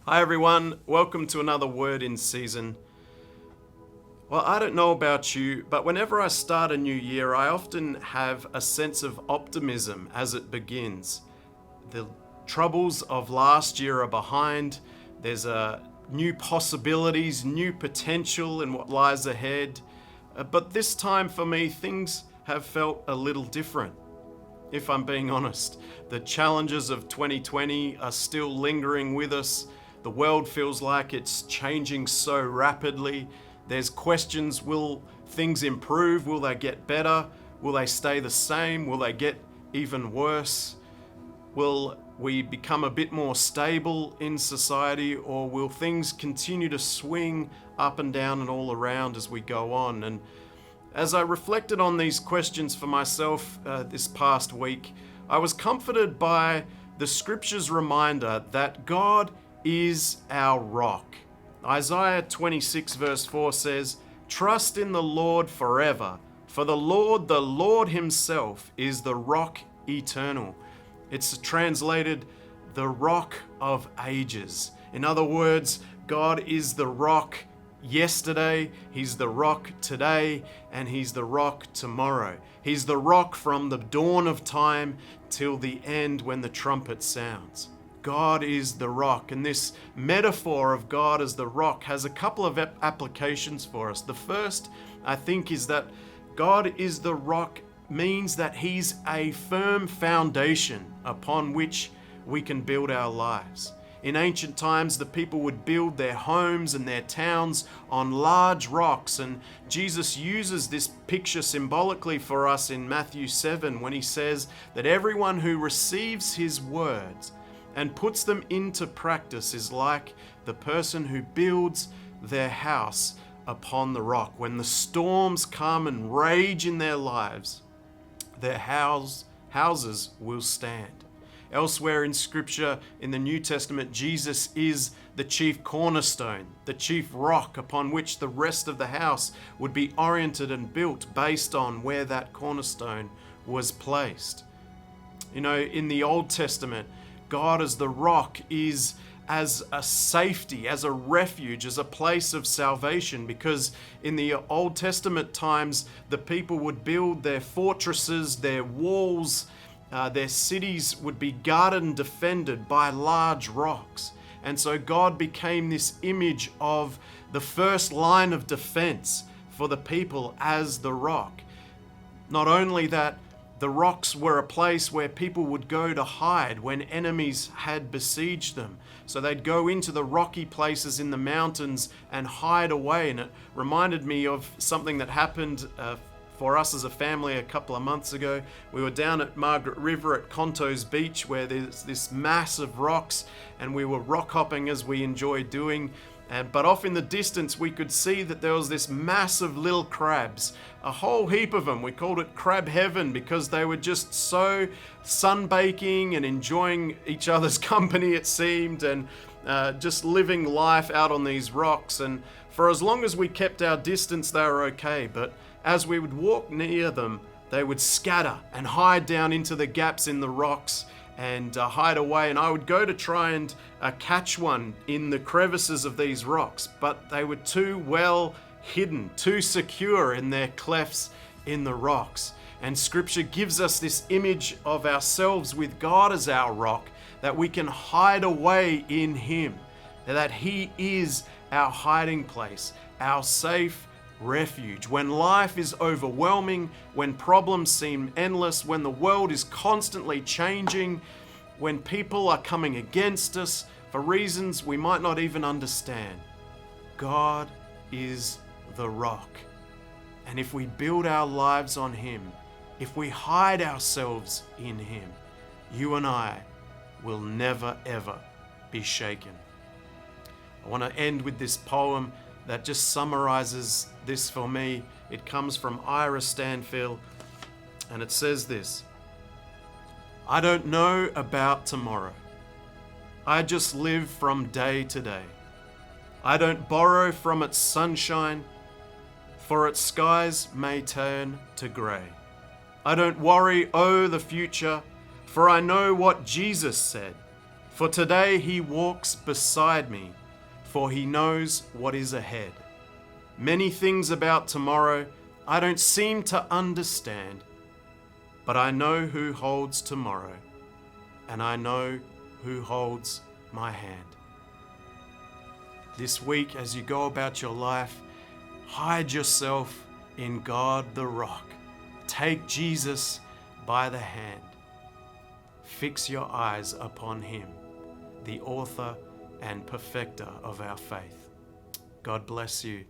Hi everyone, welcome to another Word in Season. Well, I don't know about you, but whenever I start a new year, I often have a sense of optimism as it begins. The troubles of last year are behind, there's new possibilities, new potential in what lies ahead. But this time for me, things have felt a little different. If I'm being honest, the challenges of 2020 are still lingering with us. The world feels like it's changing so rapidly. There's questions, will things improve? Will they get better? Will they stay the same? Will they get even worse? Will we become a bit more stable in society, or will things continue to swing up and down and all around as we go on? And as I reflected on these questions for myself this past week, I was comforted by the scripture's reminder that God is our rock. Isaiah 26 verse 4 says, "Trust in the Lord forever, for the Lord himself, is the rock eternal." It's translated the rock of ages. In other words, God is the rock yesterday, he's the rock today, and he's the rock tomorrow. He's the rock from the dawn of time till the end when the trumpet sounds. God is the rock, and this metaphor of God as the rock has a couple of applications for us. The first, I think, is that God is the rock means that he's a firm foundation upon which we can build our lives. In ancient times, the people would build their homes and their towns on large rocks, and Jesus uses this picture symbolically for us in Matthew 7 when he says that everyone who receives his words and puts them into practice is like the person who builds their house upon the rock. When the storms come and rage in their lives, their houses will stand. Elsewhere in Scripture, in the New Testament, Jesus is the chief cornerstone, the chief rock upon which the rest of the house would be oriented and built based on where that cornerstone was placed. You know, in the Old Testament, God as the rock is as a safety, as a refuge, as a place of salvation, because in the Old Testament times, the people would build their fortresses, their walls, their cities would be guarded and defended by large rocks. And so God became this image of the first line of defense for the people as the rock. Not only that, the rocks were a place where people would go to hide when enemies had besieged them. So they'd go into the rocky places in the mountains and hide away. And it reminded me of something that happened for us as a family a couple of months ago. We were down at Margaret River at Conto's Beach, where there's this mass of rocks, and we were rock hopping as we enjoy doing. But off in the distance, we could see that there was this mass of little crabs, a whole heap of them. We called it crab heaven because they were just so sunbaking and enjoying each other's company, it seemed, and just living life out on these rocks. And for as long as we kept our distance, they were okay. But as we would walk near them, they would scatter and hide down into the gaps in the rocks and hide away. And I would go to try and catch one in the crevices of these rocks, but they were too well hidden, too secure in their clefts in the rocks. And Scripture gives us this image of ourselves with God as our rock, that we can hide away in Him, that He is our hiding place, our safe refuge. When life is overwhelming, when problems seem endless, when the world is constantly changing, when people are coming against us for reasons we might not even understand, God is the rock. And if we build our lives on Him, if we hide ourselves in Him, you and I will never ever be shaken. I want to end with this poem that just summarizes this for me. It comes from Ira Stanfield, and it says this: "I don't know about tomorrow. I just live from day to day. I don't borrow from its sunshine, for its skies may turn to grey. I don't worry, oh, the future, for I know what Jesus said. For today he walks beside me, for he knows what is ahead. Many things about tomorrow I don't seem to understand, but I know who holds tomorrow, and I know who holds my hand. This week, as you go about your life, hide yourself in God the rock. Take Jesus by the hand. Fix your eyes upon him, the author and perfecter of our faith. God bless you.